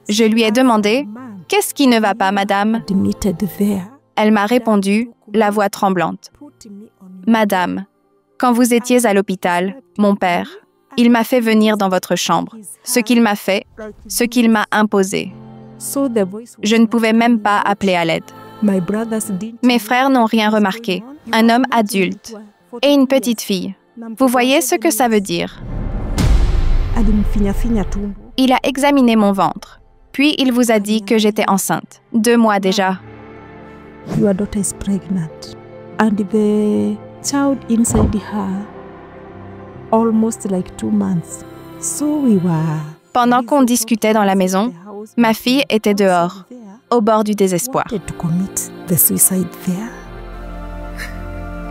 Je lui ai demandé « Qu'est-ce qui ne va pas, madame ?» Elle m'a répondu, la voix tremblante. « Madame, quand vous étiez à l'hôpital, mon père, il m'a fait venir dans votre chambre. Ce qu'il m'a fait, ce qu'il m'a imposé. Je ne pouvais même pas appeler à l'aide. Mes frères n'ont rien remarqué. Un homme adulte et une petite fille. Vous voyez ce que ça veut dire? Il a examiné mon ventre. Puis il vous a dit que j'étais enceinte. 2 mois déjà. Your daughter is pregnant. And the child inside her, almost like 2 months. So we were... Pendant qu'on discutait dans la maison, ma fille était dehors, au bord du désespoir.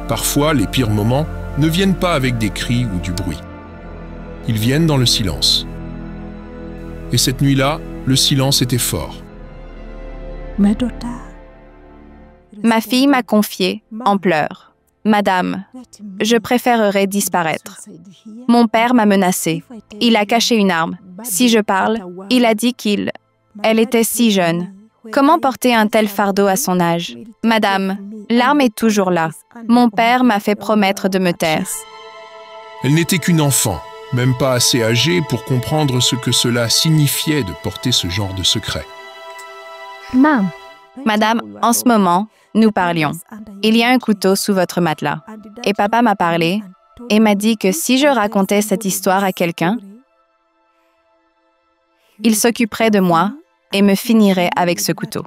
Parfois, les pires moments ne viennent pas avec des cris ou du bruit. Ils viennent dans le silence. Et cette nuit-là, le silence était fort. Ma fille m'a confié, en pleurs. « Madame, je préférerais disparaître. Mon père m'a menacée. Il a caché une arme. Si je parle, il a dit qu'il... Elle était si jeune. Comment porter un tel fardeau à son âge? Madame, l'arme est toujours là. Mon père m'a fait promettre de me taire. » Elle n'était qu'une enfant, même pas assez âgée pour comprendre ce que cela signifiait de porter ce genre de secret. Madame, en ce moment, nous parlions. Il y a un couteau sous votre matelas. Et papa m'a parlé et m'a dit que si je racontais cette histoire à quelqu'un, il s'occuperait de moi et me finirait avec ce couteau.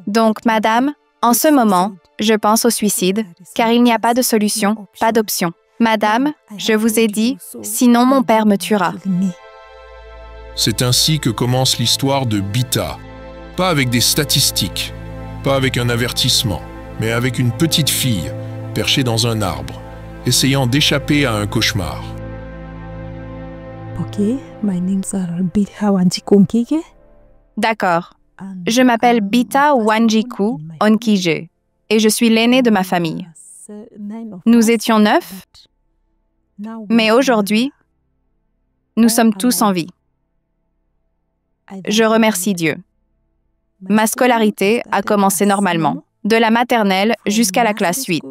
Donc, madame, en ce moment, je pense au suicide, car il n'y a pas de solution, pas d'option. Madame, je vous ai dit, sinon mon père me tuera. C'est ainsi que commence l'histoire de Bita. Pas avec des statistiques, pas avec un avertissement, mais avec une petite fille perchée dans un arbre, essayant d'échapper à un cauchemar. D'accord. Je m'appelle Bita Wanjiku Onkije et je suis l'aînée de ma famille. Nous étions 9, mais aujourd'hui, nous sommes tous en vie. Je remercie Dieu. Ma scolarité a commencé normalement, de la maternelle jusqu'à la classe 8.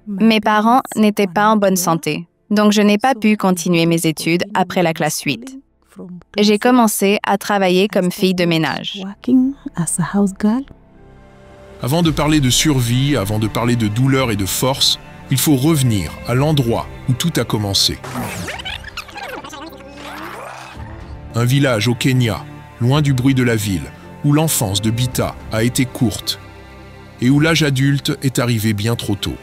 Mes parents n'étaient pas en bonne santé, donc je n'ai pas pu continuer mes études après la classe 8. J'ai commencé à travailler comme fille de ménage. Avant de parler de survie, avant de parler de douleur et de force, il faut revenir à l'endroit où tout a commencé. Un village au Kenya, loin du bruit de la ville, où l'enfance de Bita a été courte et où l'âge adulte est arrivé bien trop tôt.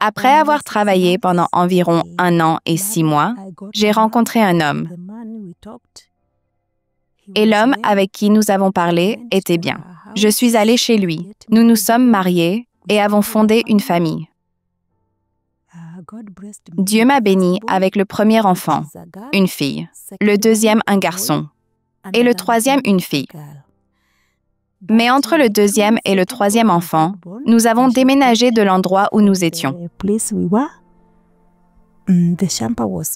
Après avoir travaillé pendant environ 1 an et 6 mois, j'ai rencontré un homme. Et l'homme avec qui nous avons parlé était bien. Je suis allée chez lui. Nous nous sommes mariés et avons fondé une famille. Dieu m'a bénie avec le premier enfant, une fille, le deuxième un garçon et le troisième une fille. Mais entre le deuxième et le troisième enfant, nous avons déménagé de l'endroit où nous étions.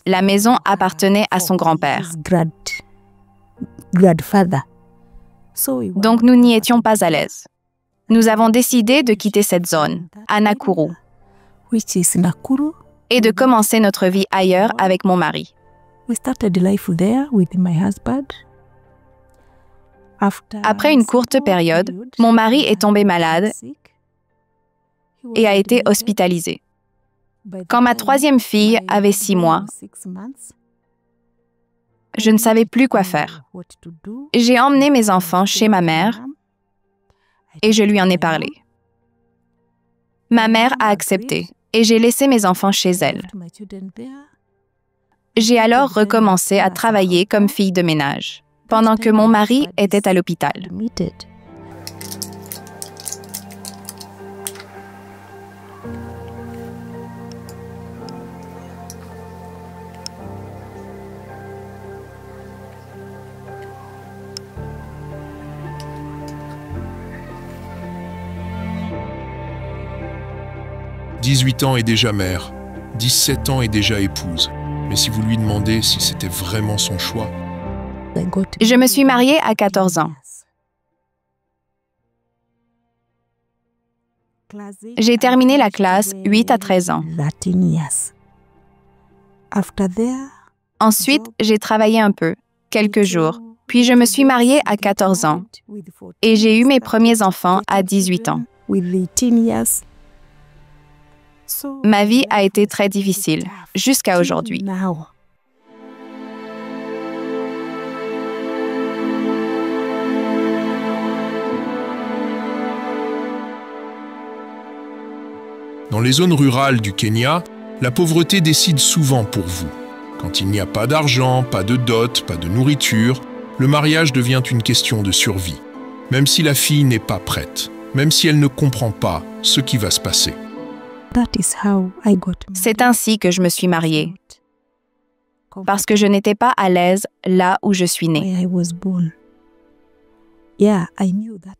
La maison appartenait à son grand-père. Donc nous n'y étions pas à l'aise. Nous avons décidé de quitter cette zone, à Nakuru, et de commencer notre vie ailleurs avec mon mari. Après une courte période, mon mari est tombé malade et a été hospitalisé. Quand ma troisième fille avait 6 mois, je ne savais plus quoi faire. J'ai emmené mes enfants chez ma mère et je lui en ai parlé. Ma mère a accepté et j'ai laissé mes enfants chez elle. J'ai alors recommencé à travailler comme fille de ménage, pendant que mon mari était à l'hôpital. 18 ans et déjà mère, 17 ans et déjà épouse. Mais si vous lui demandez si c'était vraiment son choix, Je me suis mariée à 14 ans. J'ai terminé la classe 8 à 13 ans. Ensuite, j'ai travaillé un peu, quelques jours, puis je me suis mariée à 14 ans et j'ai eu mes premiers enfants à 18 ans. Ma vie a été très difficile jusqu'à aujourd'hui. Dans les zones rurales du Kenya, la pauvreté décide souvent pour vous. Quand il n'y a pas d'argent, pas de dot, pas de nourriture, le mariage devient une question de survie. Même si la fille n'est pas prête, même si elle ne comprend pas ce qui va se passer. C'est ainsi que je me suis mariée, parce que je n'étais pas à l'aise là où je suis née.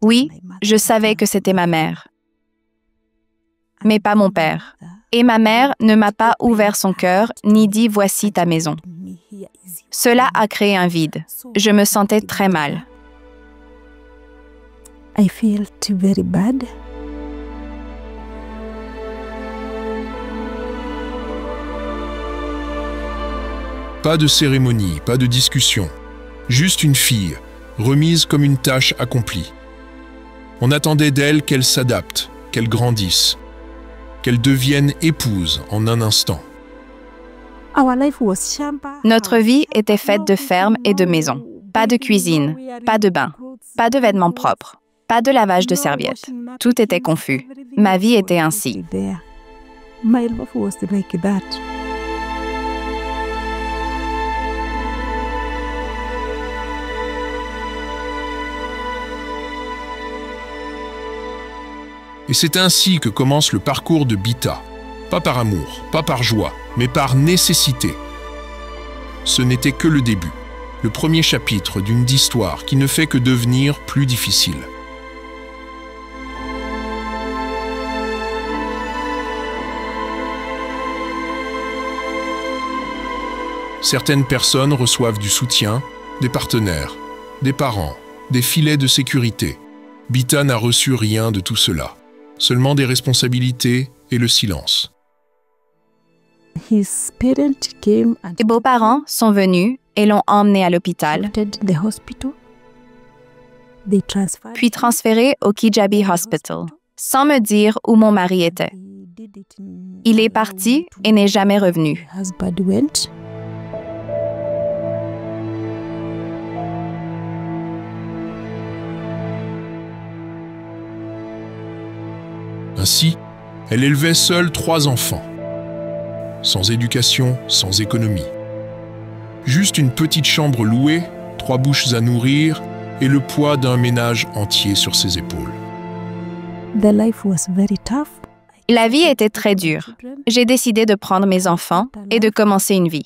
Oui, je savais que c'était ma mère, mais pas mon père. Et ma mère ne m'a pas ouvert son cœur ni dit « voici ta maison ». Cela a créé un vide. Je me sentais très mal. Pas de cérémonie, pas de discussion. Juste une fille, remise comme une tâche accomplie. On attendait d'elle qu'elle s'adapte, qu'elle grandisse, qu'elle devienne épouse en un instant. Notre vie était faite de fermes et de maisons. Pas de cuisine, pas de bain, pas de vêtements propres, pas de lavage de serviettes. Tout était confus. Ma vie était ainsi. Et c'est ainsi que commence le parcours de Bita. Pas par amour, pas par joie, mais par nécessité. Ce n'était que le début, le premier chapitre d'une histoire qui ne fait que devenir plus difficile. Certaines personnes reçoivent du soutien, des partenaires, des parents, des filets de sécurité. Bita n'a reçu rien de tout cela. Seulement des responsabilités et le silence. Ses beaux-parents sont venus et l'ont emmené à l'hôpital, puis transféré au Kijabi Hospital, sans me dire où mon mari était. Il est parti et n'est jamais revenu. Ainsi, elle élevait seule 3 enfants, sans éducation, sans économie. Juste une petite chambre louée, 3 bouches à nourrir et le poids d'un ménage entier sur ses épaules. La vie était très dure. J'ai décidé de prendre mes enfants et de commencer une vie.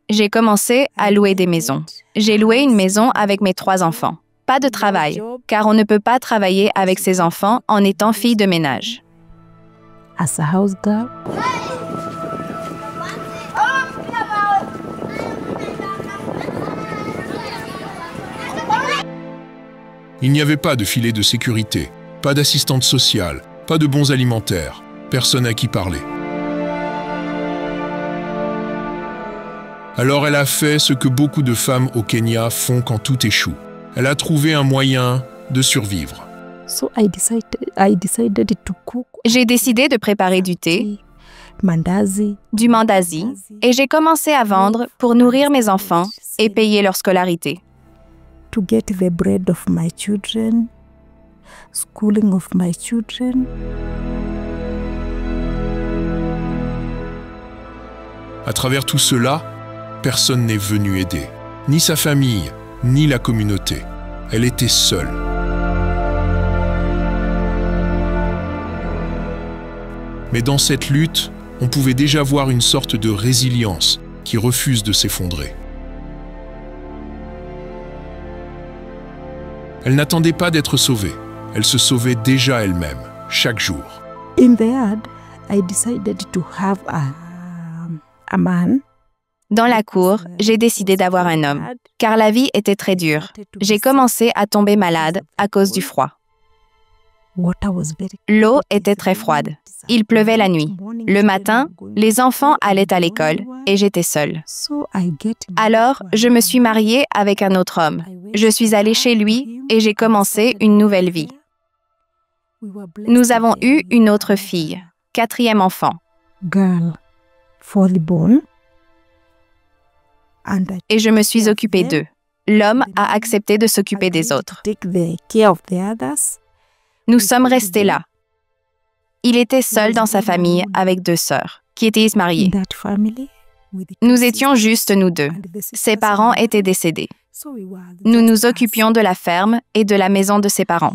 J'ai commencé à louer des maisons. J'ai loué une maison avec mes 3 enfants. Pas de travail, car on ne peut pas travailler avec ses enfants en étant fille de ménage. Il n'y avait pas de filet de sécurité, pas d'assistante sociale, pas de bons alimentaires, personne à qui parler. Alors elle a fait ce que beaucoup de femmes au Kenya font quand tout échoue. Elle a trouvé un moyen de survivre. J'ai décidé de préparer du thé, du mandazi, et j'ai commencé à vendre pour nourrir mes enfants et payer leur scolarité. À travers tout cela, personne n'est venu aider, ni sa famille, ni la communauté. Elle était seule. Mais dans cette lutte, on pouvait déjà voir une sorte de résilience qui refuse de s'effondrer. Elle n'attendait pas d'être sauvée. Elle se sauvait déjà elle-même, chaque jour. In the yard, I decided to have a man. Dans la cour, j'ai décidé d'avoir un homme, car la vie était très dure. J'ai commencé à tomber malade à cause du froid. L'eau était très froide. Il pleuvait la nuit. Le matin, les enfants allaient à l'école et j'étais seule. Alors, je me suis mariée avec un autre homme. Je suis allée chez lui et j'ai commencé une nouvelle vie. Nous avons eu une autre fille, 4e enfant. Et je me suis occupée d'eux. L'homme a accepté de s'occuper des autres. Nous sommes restés là. Il était seul dans sa famille avec 2 sœurs, qui étaient mariées. Nous étions juste nous 2. Ses parents étaient décédés. Nous nous occupions de la ferme et de la maison de ses parents.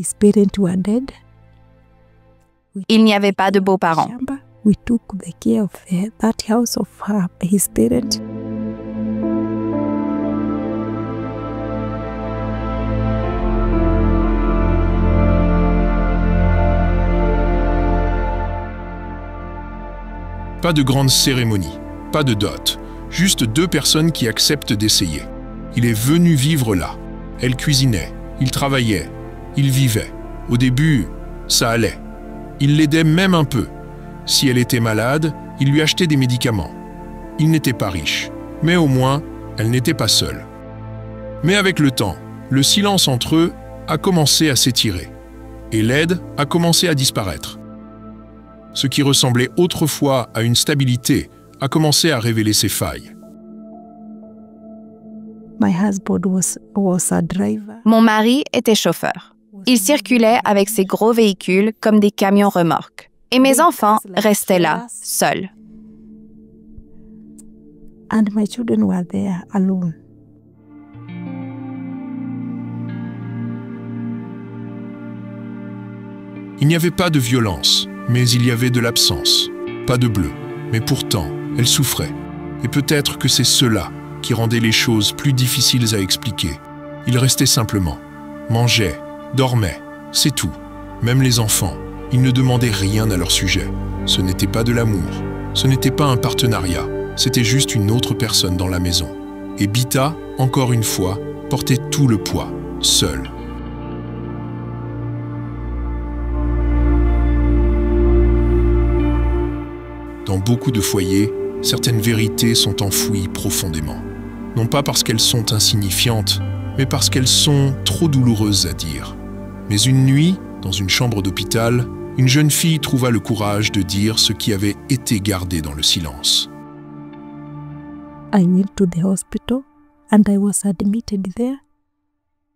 Il n'y avait pas de beaux-parents. Pas de grande cérémonie, pas de dot, juste 2 personnes qui acceptent d'essayer. Il est venu vivre là. Elle cuisinait, il travaillait, il vivait. Au début, ça allait. Il l'aidait même un peu. Si elle était malade, il lui achetait des médicaments. Il n'était pas riche, mais au moins, elle n'était pas seule. Mais avec le temps, le silence entre eux a commencé à s'étirer. Et l'aide a commencé à disparaître. Ce qui ressemblait autrefois à une stabilité a commencé à révéler ses failles. Mon mari était chauffeur. Il circulait avec ses gros véhicules comme des camions remorques. Et mes enfants restaient là, seuls. Il n'y avait pas de violence, mais il y avait de l'absence. Pas de bleu, mais pourtant, elle souffrait. Et peut-être que c'est cela qui rendait les choses plus difficiles à expliquer. Il restait simplement, mangeait, dormait, c'est tout. Même les enfants, ils ne demandaient rien à leur sujet. Ce n'était pas de l'amour, ce n'était pas un partenariat, c'était juste une autre personne dans la maison. Et Bita, encore une fois, portait tout le poids, seule. Dans beaucoup de foyers, certaines vérités sont enfouies profondément. Non pas parce qu'elles sont insignifiantes, mais parce qu'elles sont trop douloureuses à dire. Mais une nuit, dans une chambre d'hôpital, une jeune fille trouva le courage de dire ce qui avait été gardé dans le silence.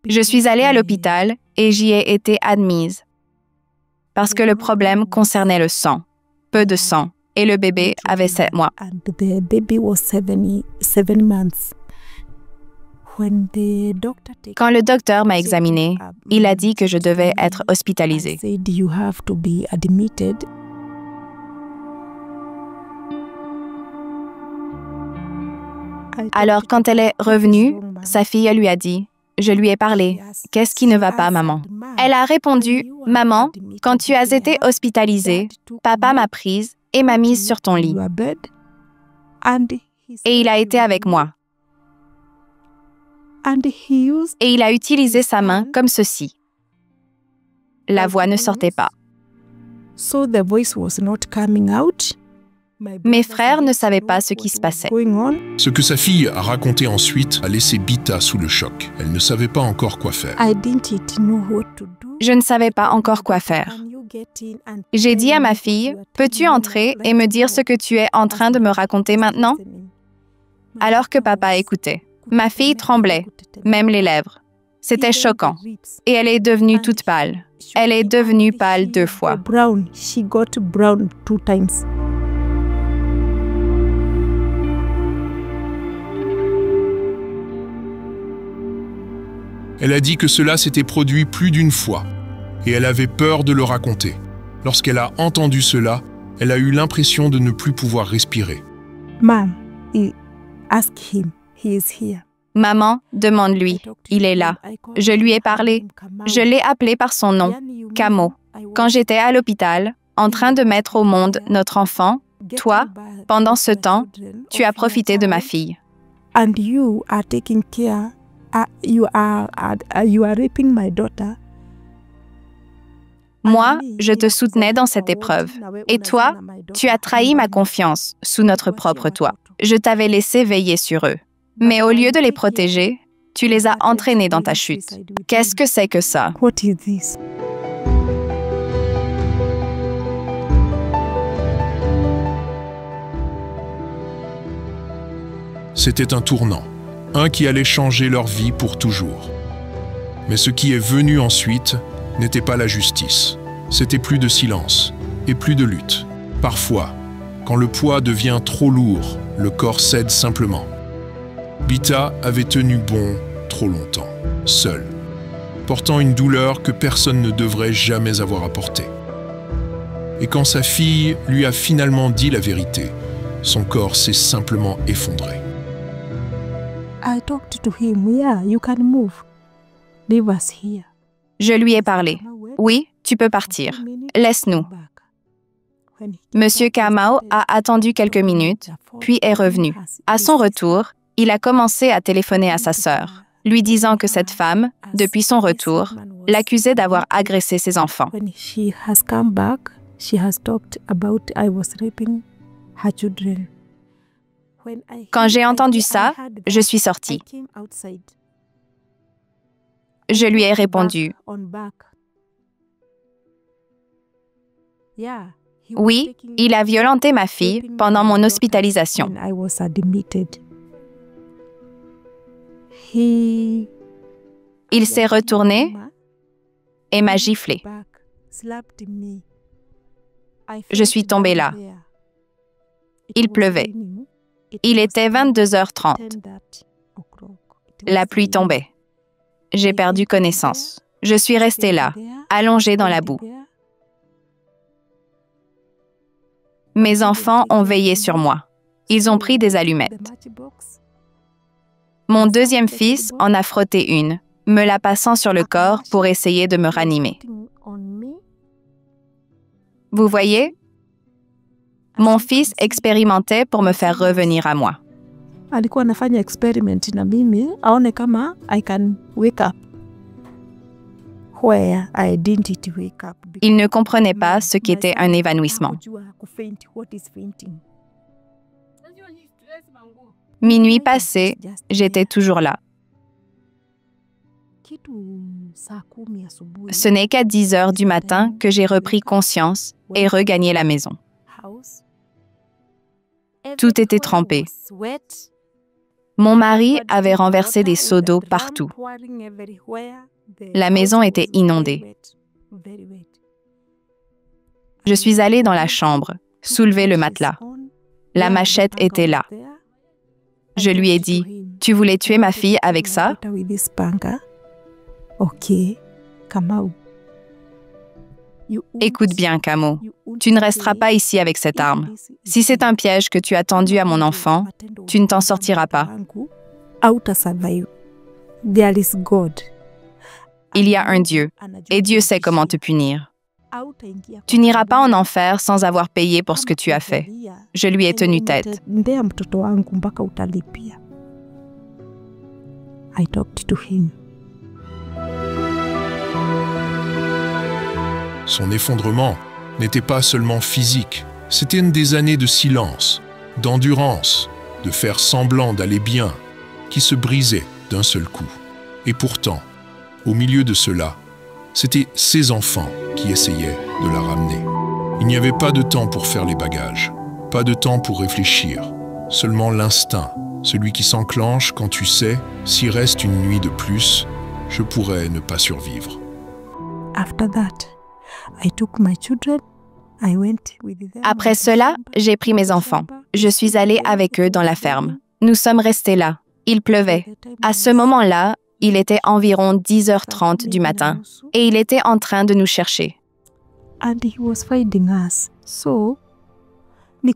Je suis allée à l'hôpital et j'y ai été admise. Parce que le problème concernait le sang. Peu de sang. Et le bébé avait 7 mois. Quand le docteur m'a examinée, il a dit que je devais être hospitalisée. Alors, quand elle est revenue, sa fille lui a dit, je lui ai parlé, « Qu'est-ce qui ne va pas, maman ?» Elle a répondu, « Maman, quand tu as été hospitalisée, papa m'a prise et m'a mise sur ton lit. Et il a été avec moi. Et il a utilisé sa main comme ceci. » La voix ne sortait pas. Mes frères ne savaient pas ce qui se passait. Ce que sa fille a raconté ensuite a laissé Bita sous le choc. Elle ne savait pas encore quoi faire. Je ne savais pas encore quoi faire. J'ai dit à ma fille, « Peux-tu entrer et me dire ce que tu es en train de me raconter maintenant ?» Alors que papa écoutait. Ma fille tremblait, même les lèvres. C'était choquant. Et elle est devenue toute pâle. Elle est devenue pâle 2 fois. Elle a dit que cela s'était produit plus d'une fois. Et elle avait peur de le raconter. Lorsqu'elle a entendu cela, elle a eu l'impression de ne plus pouvoir respirer. Maman, demande-lui. Il est là. Je lui ai parlé. Je l'ai appelé par son nom, Camo. Quand j'étais à l'hôpital, en train de mettre au monde notre enfant, toi, pendant ce temps, tu as profité de ma fille. And you are taking care, you are raping my daughter. Moi, je te soutenais dans cette épreuve. Et toi, tu as trahi ma confiance sous notre propre toit. Je t'avais laissé veiller sur eux. Mais au lieu de les protéger, tu les as entraînés dans ta chute. Qu'est-ce que c'est que ça? What is this? C'était un tournant, un qui allait changer leur vie pour toujours. Mais ce qui est venu ensuite n'était pas la justice. C'était plus de silence et plus de lutte. Parfois, quand le poids devient trop lourd, le corps cède simplement. Bita avait tenu bon trop longtemps, seule, portant une douleur que personne ne devrait jamais avoir apportée. Et quand sa fille lui a finalement dit la vérité, son corps s'est simplement effondré. I talked to him. Yeah, you can move. Leave us here. Je lui ai parlé. Oui, tu peux partir. Laisse-nous. Monsieur Kamau a attendu quelques minutes, puis est revenu. À son retour, il a commencé à téléphoner à sa sœur, lui disant que cette femme, depuis son retour, l'accusait d'avoir agressé ses enfants. When she has come back, she has talked about I was raping her children. Quand j'ai entendu ça, je suis sortie. Je lui ai répondu, oui, il a violenté ma fille pendant mon hospitalisation. Il s'est retourné et m'a giflé. Je suis tombée là. Il pleuvait. Il était 22h30. La pluie tombait. J'ai perdu connaissance. Je suis restée là, allongée dans la boue. Mes enfants ont veillé sur moi. Ils ont pris des allumettes. Mon deuxième fils en a frotté une, me la passant sur le corps pour essayer de me ranimer. Vous voyez? Mon fils expérimentait pour me faire revenir à moi. Alikuwa anafanya experiment na mimi aone kama I can wake up where I didn't wake up. Il ne comprenait pas ce qu'était un évanouissement. Minuit passé, j'étais toujours là. Ce n'est qu'à 10 heures du matin que j'ai repris conscience et regagné la maison. Tout était trempé. Mon mari avait renversé des seaux d'eau partout. La maison était inondée. Je suis allée dans la chambre, soulever le matelas. La machette était là. Je lui ai dit, « Tu voulais tuer ma fille avec ça? » Écoute bien, Camo. Tu ne resteras pas ici avec cette arme. Si c'est un piège que tu as tendu à mon enfant, tu ne t'en sortiras pas. Il y a un Dieu, et Dieu sait comment te punir. Tu n'iras pas en enfer sans avoir payé pour ce que tu as fait. Je lui ai tenu tête. I talked to him. Son effondrement n'était pas seulement physique, c'était des années de silence, d'endurance, de faire semblant d'aller bien, qui se brisaient d'un seul coup. Et pourtant, au milieu de cela, c'était ses enfants qui essayaient de la ramener. Il n'y avait pas de temps pour faire les bagages, pas de temps pour réfléchir, seulement l'instinct, celui qui s'enclenche quand tu sais, s'il reste une nuit de plus, je pourrais ne pas survivre. After that, I took my children. I went with them. Après cela, j'ai pris mes enfants. Je suis allée avec eux dans la ferme. Nous sommes restés là. Il pleuvait. À ce moment-là, il était environ 10h30 du matin et il était en train de nous chercher. And he was finding us. So,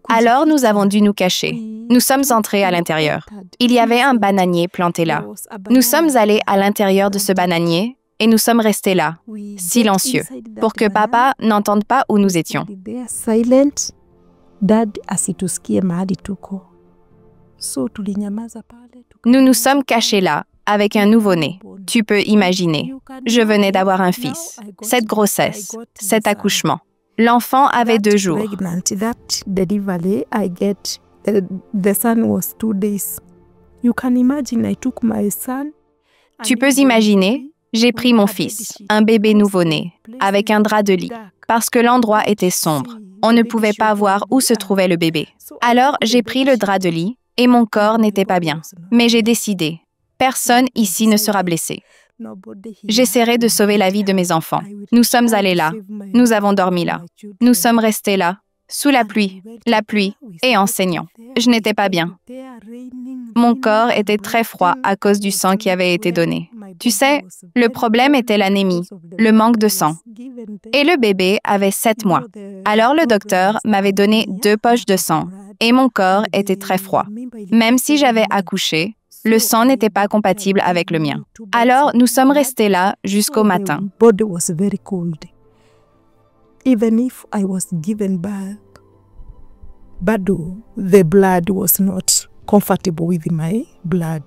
alors nous avons dû nous cacher. Nous sommes entrés à l'intérieur. Il y avait un bananier planté là. Nous sommes allés à l'intérieur de ce bananier et nous sommes restés là, silencieux, pour que papa n'entende pas où nous étions. Nous nous sommes cachés là, avec un nouveau-né. Tu peux imaginer. Je venais d'avoir un fils. Cette grossesse, cet accouchement. L'enfant avait 2 jours. Tu peux imaginer, j'ai pris mon fils, un bébé nouveau-né, avec un drap de lit, parce que l'endroit était sombre. On ne pouvait pas voir où se trouvait le bébé. Alors, j'ai pris le drap de lit et mon corps n'était pas bien. Mais j'ai décidé, personne ici ne sera blessé. J'essaierai de sauver la vie de mes enfants. Nous sommes allés là. Nous avons dormi là. Nous sommes restés là, sous la pluie et en saignant. Je n'étais pas bien. Mon corps était très froid à cause du sang qui avait été donné. Tu sais, le problème était l'anémie, le manque de sang. Et le bébé avait 7 mois. Alors le docteur m'avait donné 2 poches de sang et mon corps était très froid. Même si j'avais accouché, le sang n'était pas compatible avec le mien. Alors nous sommes restés là jusqu'au matin. Even if I was given birth, the blood was not comfortable with my blood.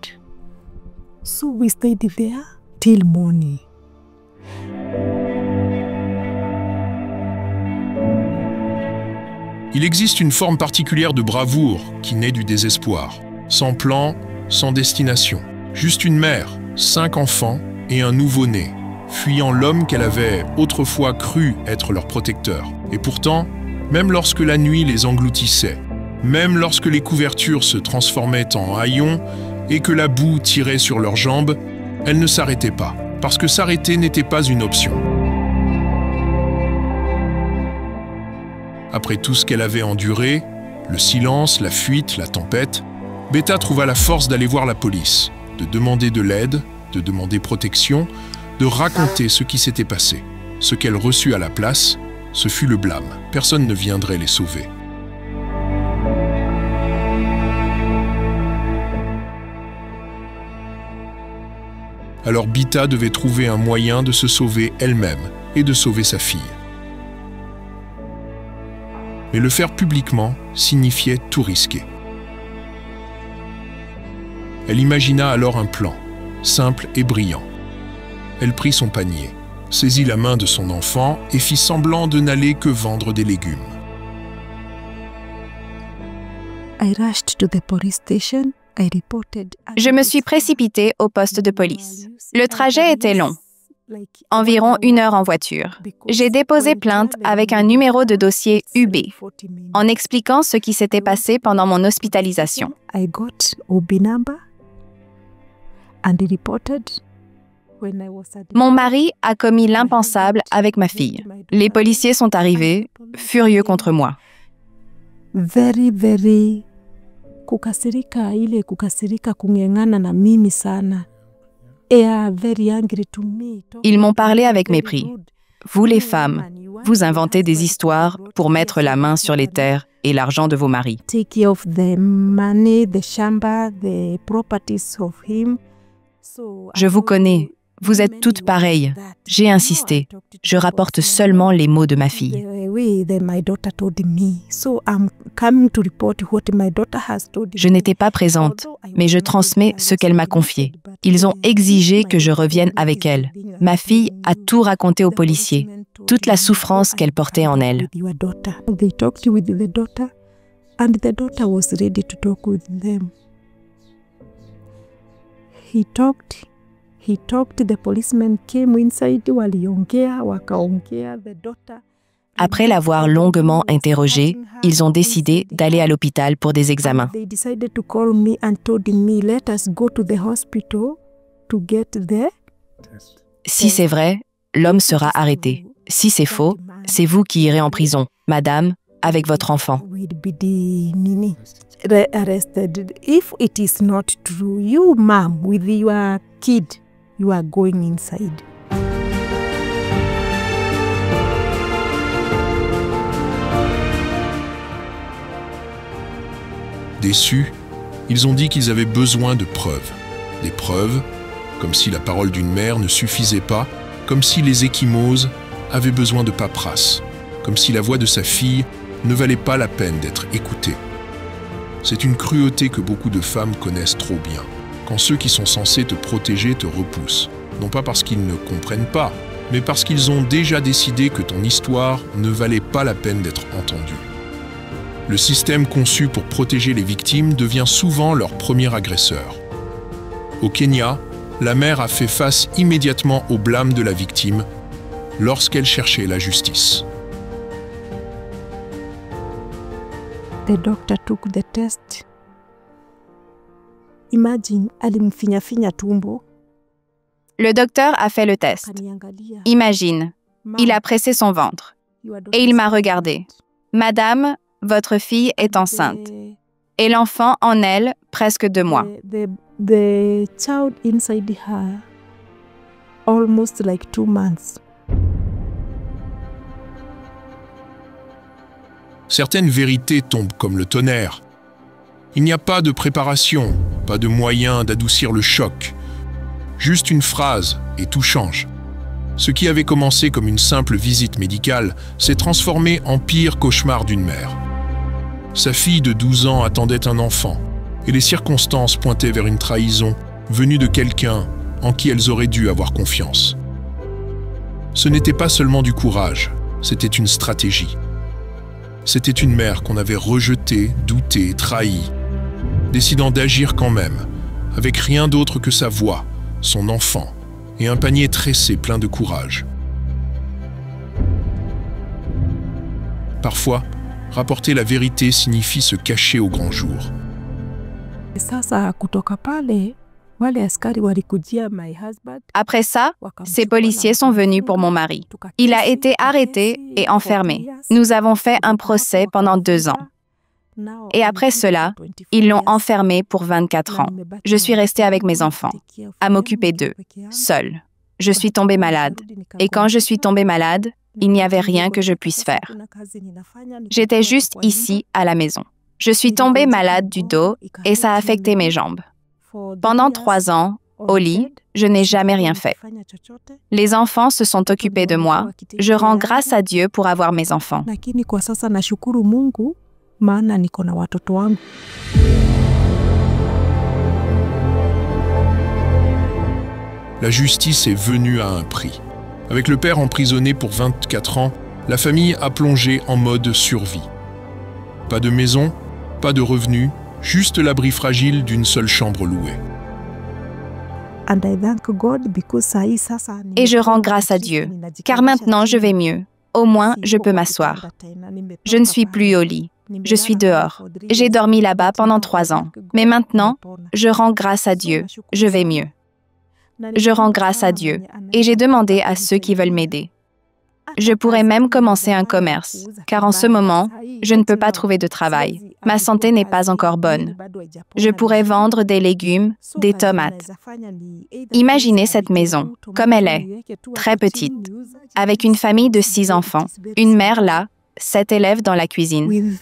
So we stayed there till morning. Il existe une forme particulière de bravoure qui naît du désespoir. Sans plan, sans destination. Juste une mère, 5 enfants et un nouveau-né, fuyant l'homme qu'elle avait autrefois cru être leur protecteur. Et pourtant, même lorsque la nuit les engloutissait, même lorsque les couvertures se transformaient en haillons et que la boue tirait sur leurs jambes, elles ne s'arrêtaient pas, parce que s'arrêter n'était pas une option. Après tout ce qu'elle avait enduré, le silence, la fuite, la tempête, Beta trouva la force d'aller voir la police, de demander de l'aide, de demander protection, de raconter ce qui s'était passé. Ce qu'elle reçut à la place, ce fut le blâme. Personne ne viendrait les sauver. Alors Bita devait trouver un moyen de se sauver elle-même et de sauver sa fille. Mais le faire publiquement signifiait tout risquer. Elle imagina alors un plan, simple et brillant. Elle prit son panier, saisit la main de son enfant et fit semblant de n'aller que vendre des légumes. Je me suis précipitée au poste de police. Le trajet était long, environ 1 heure en voiture. J'ai déposé plainte avec un numéro de dossier UB, en expliquant ce qui s'était passé pendant mon hospitalisation. Mon mari a commis l'impensable avec ma fille. Les policiers sont arrivés, furieux contre moi. Ils m'ont parlé avec mépris. Vous les femmes, vous inventez des histoires pour mettre la main sur les terres et l'argent de vos maris. Je vous connais, vous êtes toutes pareilles. J'ai insisté. Je rapporte seulement les mots de ma fille. Je n'étais pas présente, mais je transmets ce qu'elle m'a confié. Ils ont exigé que je revienne avec elle. Ma fille a tout raconté aux policiers, toute la souffrance qu'elle portait en elle. Après l'avoir longuement interrogée, ils ont décidé d'aller à l'hôpital pour des examens. Si c'est vrai, l'homme sera arrêté. Si c'est faux, c'est vous qui irez en prison, madame, avec votre enfant. If it is not true, you, mom, with your kid, you are going inside. Déçus, ils ont dit qu'ils avaient besoin de preuves. Des preuves, comme si la parole d'une mère ne suffisait pas, comme si les ecchymoses avaient besoin de paperasse, comme si la voix de sa fille ne valait pas la peine d'être écoutée. C'est une cruauté que beaucoup de femmes connaissent trop bien, quand ceux qui sont censés te protéger te repoussent, non pas parce qu'ils ne comprennent pas, mais parce qu'ils ont déjà décidé que ton histoire ne valait pas la peine d'être entendue. Le système conçu pour protéger les victimes devient souvent leur premier agresseur. Au Kenya, la mère a fait face immédiatement au blâme de la victime lorsqu'elle cherchait la justice. The doctor took the test. Imagine, alimfinya-finya tumbo. Le docteur a fait le test. Imagine, il a pressé son ventre et il m'a regardé. Madame, votre fille est enceinte et l'enfant en elle presque 2 mois. The child inside her almost like 2 months. Certaines vérités tombent comme le tonnerre. Il n'y a pas de préparation, pas de moyen d'adoucir le choc. Juste une phrase et tout change. Ce qui avait commencé comme une simple visite médicale s'est transformé en pire cauchemar d'une mère. Sa fille de 12 ans attendait un enfant et les circonstances pointaient vers une trahison venue de quelqu'un en qui elles auraient dû avoir confiance. Ce n'était pas seulement du courage, c'était une stratégie. C'était une mère qu'on avait rejetée, doutée, trahie, décidant d'agir quand même, avec rien d'autre que sa voix, son enfant et un panier tressé plein de courage. Parfois, rapporter la vérité signifie se cacher au grand jour. Après ça, ces policiers sont venus pour mon mari. Il a été arrêté et enfermé. Nous avons fait un procès pendant 2 ans. Et après cela, ils l'ont enfermé pour 24 ans. Je suis restée avec mes enfants, à m'occuper d'eux, seule. Je suis tombée malade. Et quand je suis tombée malade, il n'y avait rien que je puisse faire. J'étais juste ici, à la maison. Je suis tombée malade du dos et ça a affecté mes jambes. Pendant 3 ans, au lit, je n'ai jamais rien fait. Les enfants se sont occupés de moi. Je rends grâce à Dieu pour avoir mes enfants. La justice est venue à un prix. Avec le père emprisonné pour 24 ans, la famille a plongé en mode survie. Pas de maison, pas de revenus, juste l'abri fragile d'une seule chambre louée. Et je rends grâce à Dieu, car maintenant je vais mieux. Au moins, je peux m'asseoir. Je ne suis plus au lit. Je suis dehors. J'ai dormi là-bas pendant 3 ans. Mais maintenant, je rends grâce à Dieu. Je vais mieux. Je rends grâce à Dieu et j'ai demandé à ceux qui veulent m'aider. Je pourrais même commencer un commerce, car en ce moment, je ne peux pas trouver de travail. Ma santé n'est pas encore bonne. Je pourrais vendre des légumes, des tomates. Imaginez cette maison, comme elle est, très petite, avec une famille de 6 enfants, une mère là, 7 élèves dans la cuisine.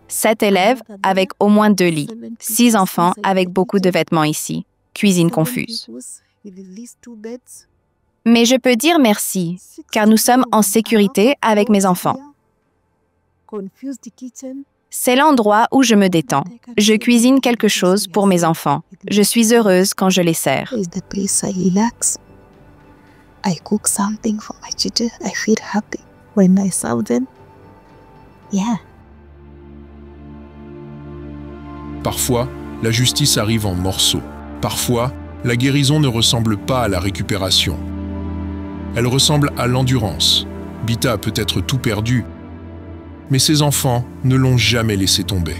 7 élèves avec au moins 2 lits, 6 enfants avec beaucoup de vêtements ici, cuisine confuse. Mais je peux dire merci, car nous sommes en sécurité avec mes enfants. C'est l'endroit où je me détends. Je cuisine quelque chose pour mes enfants. Je suis heureuse quand je les sers. I cook something for my children. I feel happy when I serve them. Yeah. Parfois, la justice arrive en morceaux. Parfois, la guérison ne ressemble pas à la récupération. Elle ressemble à l'endurance. Bita a peut-être tout perdu, mais ses enfants ne l'ont jamais laissé tomber.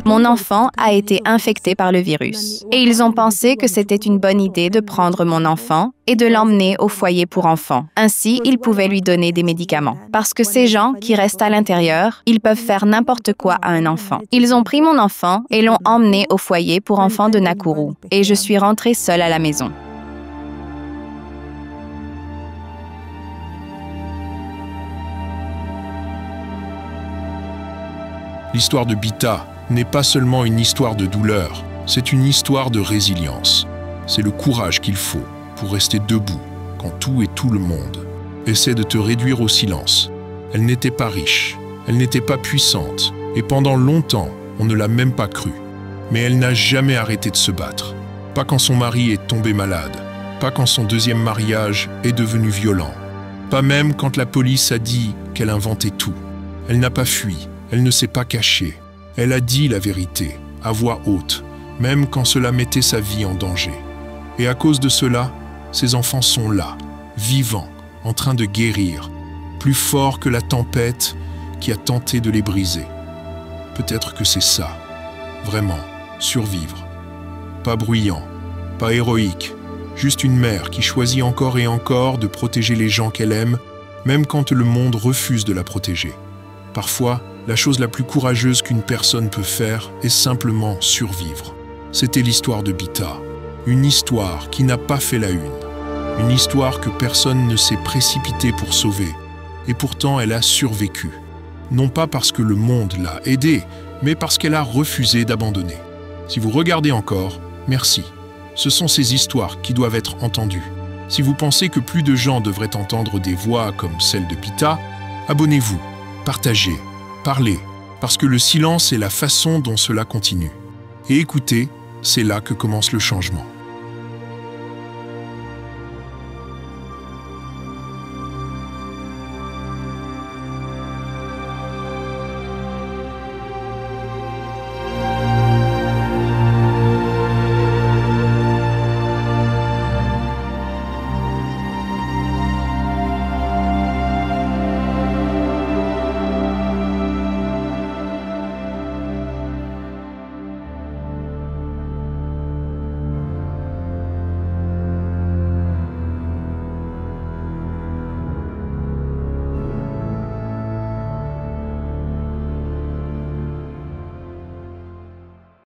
Mon enfant a été infecté par le virus et ils ont pensé que c'était une bonne idée de prendre mon enfant et de l'emmener au foyer pour enfants. Ainsi, ils pouvaient lui donner des médicaments. Parce que ces gens qui restent à l'intérieur, ils peuvent faire n'importe quoi à un enfant. Ils ont pris mon enfant et l'ont emmené au foyer pour enfants de Nakuru et je suis rentrée seule à la maison. L'histoire de Bita n'est pas seulement une histoire de douleur, c'est une histoire de résilience. C'est le courage qu'il faut pour rester debout quand tout et tout le monde essaie de te réduire au silence. Elle n'était pas riche, elle n'était pas puissante, et pendant longtemps, on ne l'a même pas cru. Mais elle n'a jamais arrêté de se battre. Pas quand son mari est tombé malade, pas quand son deuxième mariage est devenu violent, pas même quand la police a dit qu'elle inventait tout. Elle n'a pas fui, elle ne s'est pas cachée. Elle a dit la vérité, à voix haute, même quand cela mettait sa vie en danger. Et à cause de cela, ses enfants sont là, vivants, en train de guérir, plus forts que la tempête qui a tenté de les briser. Peut-être que c'est ça, vraiment, survivre. Pas bruyant, pas héroïque, juste une mère qui choisit encore et encore de protéger les gens qu'elle aime, même quand le monde refuse de la protéger. Parfois, la chose la plus courageuse qu'une personne peut faire est simplement survivre. C'était l'histoire de Bita, une histoire qui n'a pas fait la une histoire que personne ne s'est précipité pour sauver, et pourtant elle a survécu. Non pas parce que le monde l'a aidée, mais parce qu'elle a refusé d'abandonner. Si vous regardez encore, merci. Ce sont ces histoires qui doivent être entendues. Si vous pensez que plus de gens devraient entendre des voix comme celle de Bita, abonnez-vous, partagez, parlez, parce que le silence est la façon dont cela continue. Et écoutez, c'est là que commence le changement.